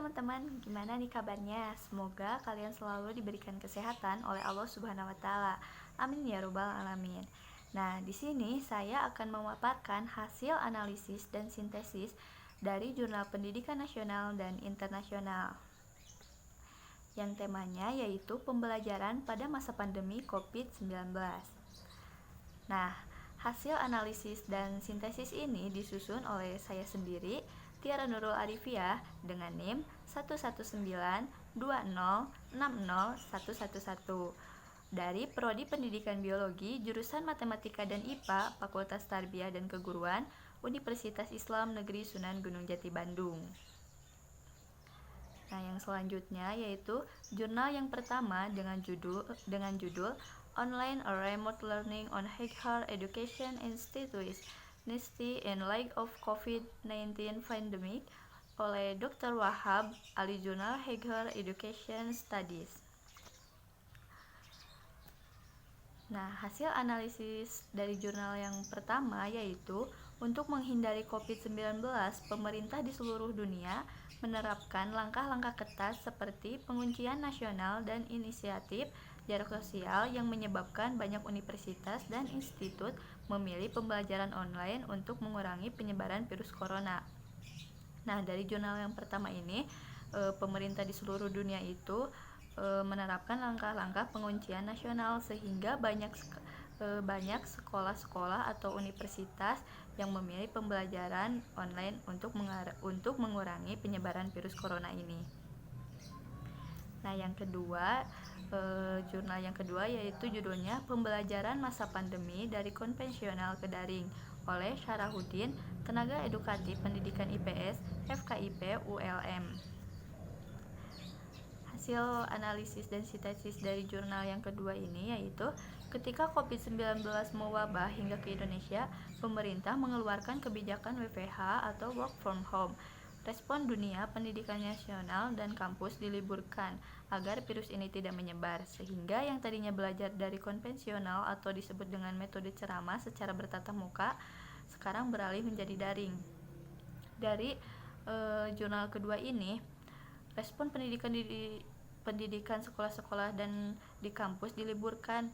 teman-teman, gimana nih kabarnya? Semoga kalian selalu diberikan kesehatan oleh Allah Subhanahu wa taala. Amin ya robbal alamin. Nah, di sini saya akan memaparkan hasil analisis dan sintesis dari Jurnal Pendidikan Nasional dan Internasional. Yang temanya yaitu pembelajaran pada masa pandemi COVID-19. Nah, hasil analisis dan sintesis ini disusun oleh saya sendiri, Tiara Nurul Arifia, dengan NIM 11920601111 dari Prodi Pendidikan Biologi, Jurusan Matematika dan IPA, Fakultas Tarbiyah dan Keguruan, Universitas Islam Negeri Sunan Gunung Jati Bandung. Nah, yang selanjutnya yaitu jurnal yang pertama dengan judul Online or Remote Learning on Higher Education Institutes NIST in Light of COVID-19 Pandemic oleh Dr. Wahab Ali, Jurnal Higher Education Studies. Nah, hasil analisis dari jurnal yang pertama yaitu untuk menghindari COVID-19, pemerintah di seluruh dunia menerapkan langkah-langkah ketat seperti penguncian nasional dan inisiatif jarak sosial yang menyebabkan banyak universitas dan institut memilih pembelajaran online untuk mengurangi penyebaran virus corona. Nah, dari jurnal yang pertama ini, pemerintah di seluruh dunia itu menerapkan langkah-langkah penguncian nasional sehingga banyak sekolah-sekolah atau universitas yang memilih pembelajaran online untuk mengurangi penyebaran virus corona ini. Nah, yang kedua, jurnal yang kedua yaitu judulnya Pembelajaran Masa Pandemi dari Konvensional ke Daring oleh Syarahuddin, Tenaga Edukatif Pendidikan IPS, FKIP ULM. Hasil analisis dan sintesis dari jurnal yang kedua ini yaitu ketika COVID-19 mewabah hingga ke Indonesia, pemerintah mengeluarkan kebijakan WFH atau Work from Home. Respon dunia, pendidikan nasional dan kampus diliburkan agar virus ini tidak menyebar, sehingga yang tadinya belajar dari konvensional atau disebut dengan metode ceramah secara bertatap muka, sekarang beralih menjadi daring. Dari jurnal kedua ini, respon pendidikan sekolah-sekolah dan di kampus diliburkan,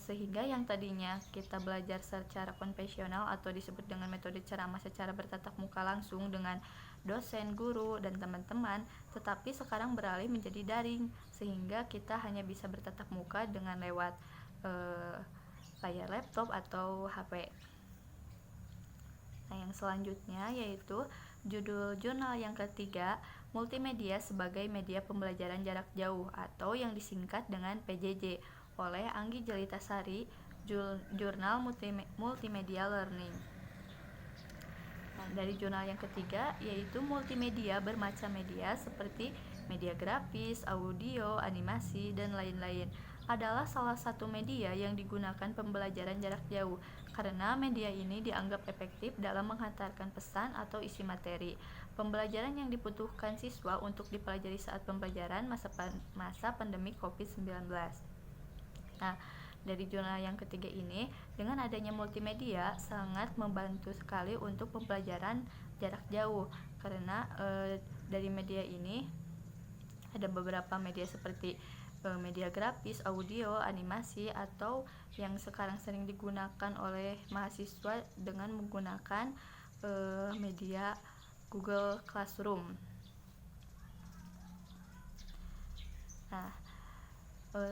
sehingga yang tadinya kita belajar secara konvensional atau disebut dengan metode ceramah secara bertatap muka langsung dengan dosen, guru, dan teman-teman, tetapi sekarang beralih menjadi daring, sehingga kita hanya bisa bertatap muka dengan lewat layar laptop atau HP. Nah, yang selanjutnya yaitu judul jurnal yang ketiga, Multimedia sebagai Media Pembelajaran Jarak Jauh atau yang disingkat dengan PJJ oleh Anggi Jelitasari, Jurnal Multimedia Learning. Nah, dari jurnal yang ketiga yaitu multimedia bermacam media seperti media grafis, audio, animasi, dan lain-lain adalah salah satu media yang digunakan pembelajaran jarak jauh karena media ini dianggap efektif dalam menghantarkan pesan atau isi materi. Pembelajaran yang dibutuhkan siswa untuk dipelajari saat pembelajaran masa pandemi COVID-19. Nah, dari jurnal yang ketiga ini, dengan adanya multimedia sangat membantu sekali untuk pembelajaran jarak jauh karena dari media ini ada beberapa media seperti media grafis, audio, animasi, atau yang sekarang sering digunakan oleh mahasiswa dengan menggunakan media Google Classroom. Nah,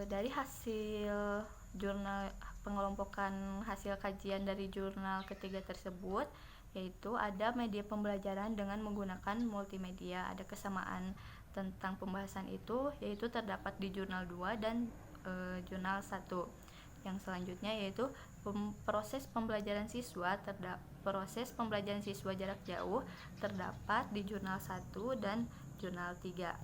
dari hasil jurnal pengelompokan hasil kajian dari jurnal ketiga tersebut yaitu ada media pembelajaran dengan menggunakan multimedia. Ada kesamaan tentang pembahasan itu yaitu terdapat di jurnal 2 dan jurnal 1. Yang selanjutnya yaitu proses pembelajaran siswa jarak jauh terdapat di jurnal 1 dan jurnal 3.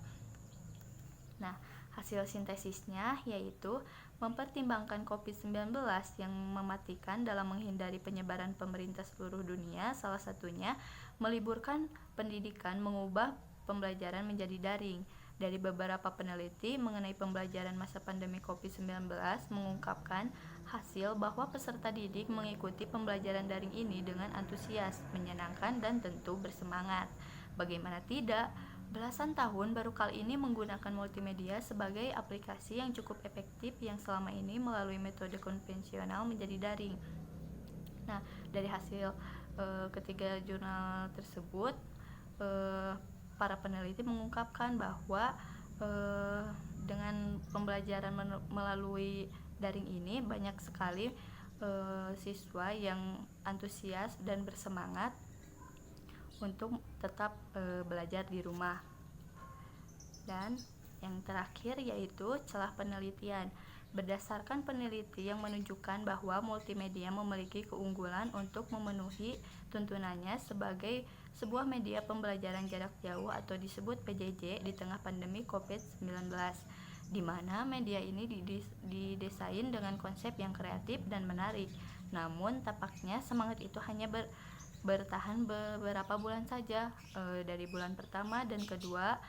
Nah, hasil sintesisnya yaitu mempertimbangkan COVID-19 yang mematikan dalam menghindari penyebaran pemerintah seluruh dunia, salah satunya meliburkan pendidikan, mengubah pembelajaran menjadi daring. Dari beberapa peneliti mengenai pembelajaran masa pandemi COVID-19 mengungkapkan hasil bahwa peserta didik mengikuti pembelajaran daring ini dengan antusias, menyenangkan, dan tentu bersemangat. Bagaimana tidak, Belasan tahun baru kali ini menggunakan multimedia sebagai aplikasi yang cukup efektif yang selama ini melalui metode konvensional menjadi daring. Nah, dari hasil ketiga jurnal tersebut, eh, para peneliti mengungkapkan bahwa eh, dengan pembelajaran melalui daring ini banyak sekali siswa yang antusias dan bersemangat untuk tetap belajar di rumah. Dan yang terakhir yaitu celah penelitian. Berdasarkan peneliti yang menunjukkan bahwa multimedia memiliki keunggulan untuk memenuhi tuntunannya sebagai sebuah media pembelajaran jarak jauh atau disebut PJJ di tengah pandemi COVID-19, di mana media ini didesain dengan konsep yang kreatif dan menarik. Namun tampaknya semangat itu hanya bertahan beberapa bulan saja, dari bulan pertama dan kedua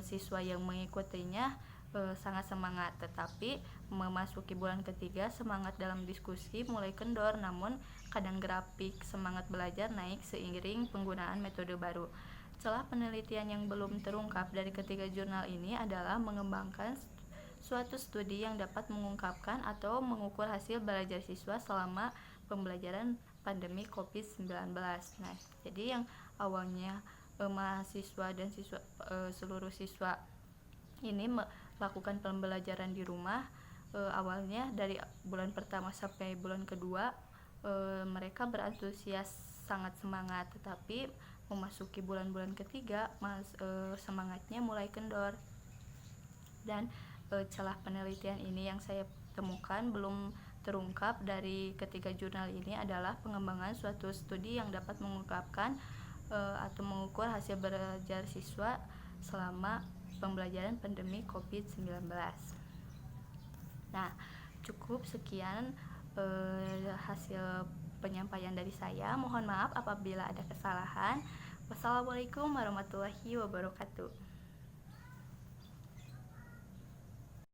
siswa yang mengikutinya sangat semangat, tetapi memasuki bulan ketiga semangat dalam diskusi mulai kendor, namun kadang grafik semangat belajar naik seiring penggunaan metode baru. Celah penelitian yang belum terungkap dari ketiga jurnal ini adalah mengembangkan suatu studi yang dapat mengungkapkan atau mengukur hasil belajar siswa selama pembelajaran pandemi COVID-19. Nah, jadi yang awalnya mahasiswa dan seluruh siswa ini melakukan pembelajaran di rumah, awalnya dari bulan pertama sampai bulan kedua mereka berantusias sangat semangat, tetapi memasuki bulan-bulan ketiga semangatnya mulai kendor. Dan celah penelitian ini yang saya temukan belum terungkap dari ketiga jurnal ini adalah pengembangan suatu studi yang dapat mengungkapkan atau mengukur hasil belajar siswa selama pembelajaran pandemi COVID-19. Nah, cukup sekian hasil penyampaian dari saya. Mohon maaf apabila ada kesalahan. Wassalamualaikum warahmatullahi wabarakatuh.